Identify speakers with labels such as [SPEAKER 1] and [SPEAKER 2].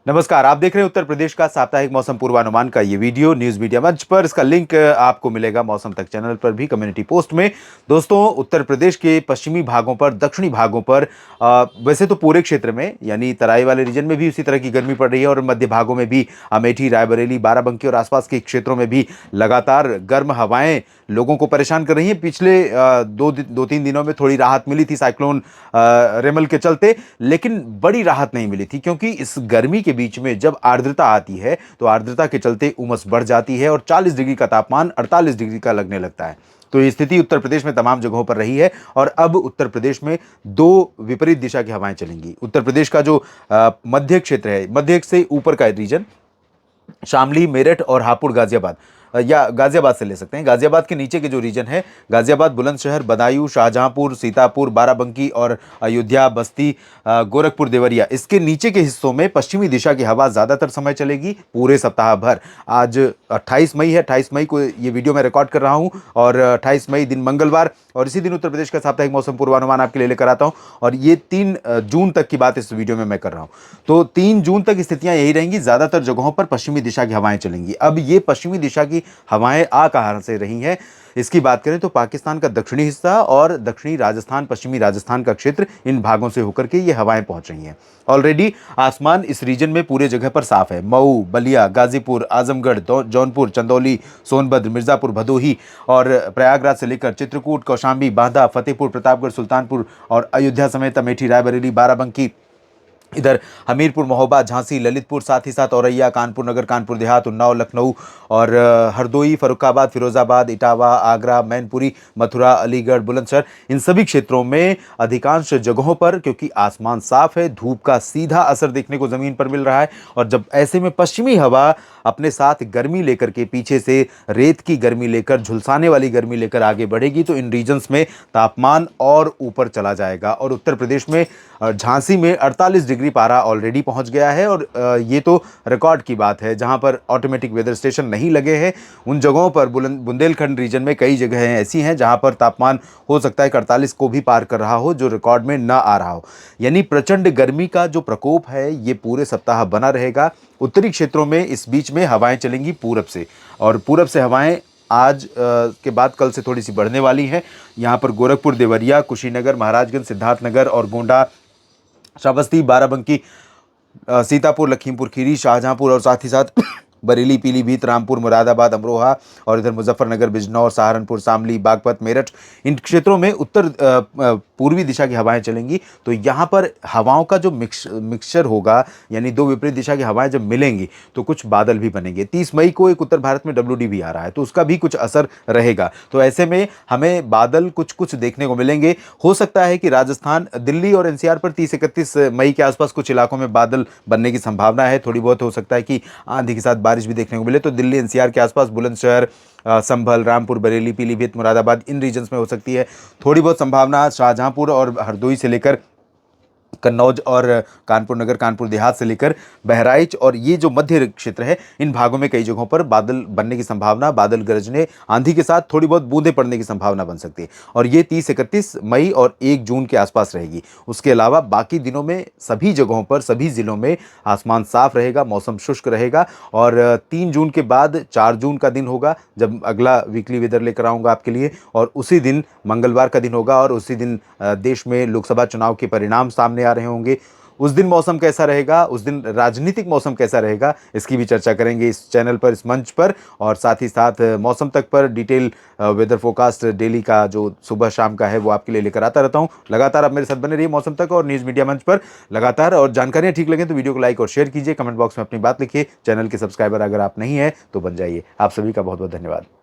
[SPEAKER 1] नमस्कार, आप देख रहे हैं उत्तर प्रदेश का साप्ताहिक मौसम पूर्वानुमान का ये वीडियो न्यूज मीडिया मंच पर। इसका लिंक आपको मिलेगा मौसम तक चैनल पर भी, कम्युनिटी पोस्ट में। दोस्तों, उत्तर प्रदेश के पश्चिमी भागों पर, दक्षिणी भागों पर वैसे तो पूरे क्षेत्र में यानी तराई वाले रीजन में भी उसी तरह की गर्मी पड़ रही है और मध्य भागों में भी अमेठी, रायबरेली, बाराबंकी और आसपास के क्षेत्रों में भी लगातार गर्म हवाएं लोगों को परेशान कर रही हैं। पिछले दो तीन दिनों में थोड़ी राहत मिली थी साइक्लोन रेमल के चलते, लेकिन बड़ी राहत नहीं मिली थी, क्योंकि इस गर्मी के बीच में जब आर्द्रता आती है तो आर्द्रता के चलते उमस बढ़ जाती है और 40 डिग्री का तापमान 48 डिग्री का लगने लगता है। तो ये स्थिति उत्तर प्रदेश में तमाम जगहों पर रही है और अब उत्तर प्रदेश में दो विपरीत दिशा की हवाएं चलेंगी। उत्तर प्रदेश का जो मध्य क्षेत्र है, मध्य से ऊपर का रीजन, शामली, मेरठ और हापुड़, गाजियाबाद या गाजियाबाद से ले सकते हैं। गाजियाबाद के नीचे के जो रीजन है, गाजियाबाद, बुलंदशहर, बदायूं, शाहजहांपुर, सीतापुर, बाराबंकी और अयोध्या, बस्ती, गोरखपुर, देवरिया, इसके नीचे के हिस्सों में पश्चिमी दिशा की हवा ज़्यादातर समय चलेगी पूरे सप्ताह भर। आज 28 मई है, 28 मई को ये वीडियो मैं रिकॉर्ड कर रहा हूँ और 28 मई दिन मंगलवार, और इसी दिन उत्तर प्रदेश का साप्ताहिक मौसम पूर्वानुमान आपके लिए लेकर आता हूँ। और ये 3 जून तक की बात इस वीडियो में मैं कर रहा हूँ। तो 3 जून तक स्थितियां यही रहेंगी, ज़्यादातर जगहों पर पश्चिमी दिशा की हवाएं चलेंगी। अब ये पश्चिमी दिशा की हवाएं आ कहां से रही हैं, इसकी बात करें तो पाकिस्तान का दक्षिणी हिस्सा और दक्षिणी राजस्थान, पश्चिमी राजस्थान का क्षेत्र, इन भागों से होकर के ये हवाएं पहुंच रही हैं। ऑलरेडी आसमान इस रीजन में पूरे जगह पर साफ है। मऊ, बलिया, गाजीपुर, आजमगढ़, जौनपुर, चंदौली, सोनभद्र, मिर्जापुर, भदोही और प्रयागराज से लेकर चित्रकूट, कौशाम्बी, बांदा, फतेहपुर, प्रतापगढ़, सुल्तानपुर और अयोध्या समेत अमेठी, रायबरेली, बाराबंकी, इधर हमीरपुर, महोबा, झांसी, ललितपुर, साथ ही साथ औरैया, कानपुर नगर, कानपुर देहात, उन्नाव, लखनऊ और हरदोई, फर्रुखाबाद, फिरोजाबाद, इटावा, आगरा, मैनपुरी, मथुरा, अलीगढ़, बुलंदशहर, इन सभी क्षेत्रों में अधिकांश जगहों पर, क्योंकि आसमान साफ है, धूप का सीधा असर देखने को जमीन पर मिल रहा है। और जब ऐसे में पश्चिमी हवा अपने साथ गर्मी लेकर के, पीछे से रेत की गर्मी लेकर, झुलसाने वाली गर्मी लेकर आगे बढ़ेगी, तो इन रीजन्स में तापमान और ऊपर चला जाएगा। और उत्तर प्रदेश में झांसी में 48 डिग्री पारा ऑलरेडी पहुंच गया है। और ये तो रिकॉर्ड की बात है। जहां पर ऑटोमेटिक वेदर स्टेशन नहीं लगे हैं, उन जगहों पर बुंदेलखंड रीजन में कई जगह ऐसी हैं जहां पर तापमान हो सकता है 48 को भी पार कर रहा हो, जो रिकॉर्ड में ना आ रहा हो। यानी प्रचंड गर्मी का जो प्रकोप है ये पूरे सप्ताह बना रहेगा। उत्तरी क्षेत्रों में इस बीच में हवाएं चलेंगी पूरब से, और पूरब से हवाएं आज के बाद कल से थोड़ी सी बढ़ने वाली हैं। यहाँ पर गोरखपुर, देवरिया, कुशीनगर, महाराजगंज, सिद्धार्थनगर और गोंडा, श्रावस्ती, बाराबंकी, सीतापुर, लखीमपुर खीरी, शाहजहांपुर और साथ ही साथ बरेली, पीलीभीत, रामपुर, मुरादाबाद, अमरोहा और इधर मुजफ्फरनगर, बिजनौर, सहारनपुर, शामली, बागपत, मेरठ, इन क्षेत्रों में उत्तर पूर्वी दिशा की हवाएं चलेंगी। तो यहाँ पर हवाओं का जो मिक्सचर होगा, यानी दो विपरीत दिशा की हवाएं जब मिलेंगी तो कुछ बादल भी बनेंगे। 30 मई को एक उत्तर भारत में WD भी आ रहा है, तो उसका भी कुछ असर रहेगा। तो ऐसे में हमें बादल कुछ कुछ देखने को मिलेंगे। हो सकता है कि राजस्थान, दिल्ली और NCR पर 30-31 मई के आसपास कुछ इलाकों में बादल बनने की संभावना है। थोड़ी बहुत हो सकता है कि आंधी के साथ बारिश भी देखने को मिले। तो दिल्ली, NCR के आसपास, बुलंदशहर, संभल, रामपुर, बरेली, पीलीभीत, मुरादाबाद, इन रीजन्स में हो सकती है। थोड़ी बहुत संभावना शाहजहांपुर और हरदोई से लेकर कन्नौज और कानपुर नगर, कानपुर देहात से लेकर बहराइच और ये जो मध्य क्षेत्र है, इन भागों में कई जगहों पर बादल बनने की संभावना, बादल गरजने, आंधी के साथ थोड़ी बहुत बूंदें पड़ने की संभावना बन सकती है। और ये 30-31 मई और 1 जून के आसपास रहेगी। उसके अलावा बाकी दिनों में सभी जगहों पर, सभी जिलों में आसमान साफ रहेगा, मौसम शुष्क रहेगा। और 3 जून के बाद 4 जून का दिन होगा, जब अगला वीकली वेदर लेकर आऊँगा आपके लिए, और उसी दिन मंगलवार का दिन होगा और उसी दिन देश में लोकसभा चुनाव के परिणाम सामने आ रहे होंगे। उस दिन मौसम कैसा रहेगा, उस दिन राजनीतिक मौसम कैसा रहेगा, इसकी भी चर्चा करेंगे इस चैनल पर, इस मंच पर। और साथ ही साथ मौसम तक पर डिटेल वेदर फोरकास्ट डेली का जो सुबह शाम का है वो आपके लिए लेकर आता रहता हूं। लगातार आप मेरे साथ बने रहिए मौसम तक और न्यूज़ मीडिया मंच पर लगातार। और जानकारियां ठीक लगे तो वीडियो को लाइक और शेयर कीजिए, कमेंट बॉक्स में अपनी बात लिखिए। चैनल के सब्सक्राइबर अगर आप नहीं हैं तो बन जाइए। आप सभी का बहुत बहुत धन्यवाद।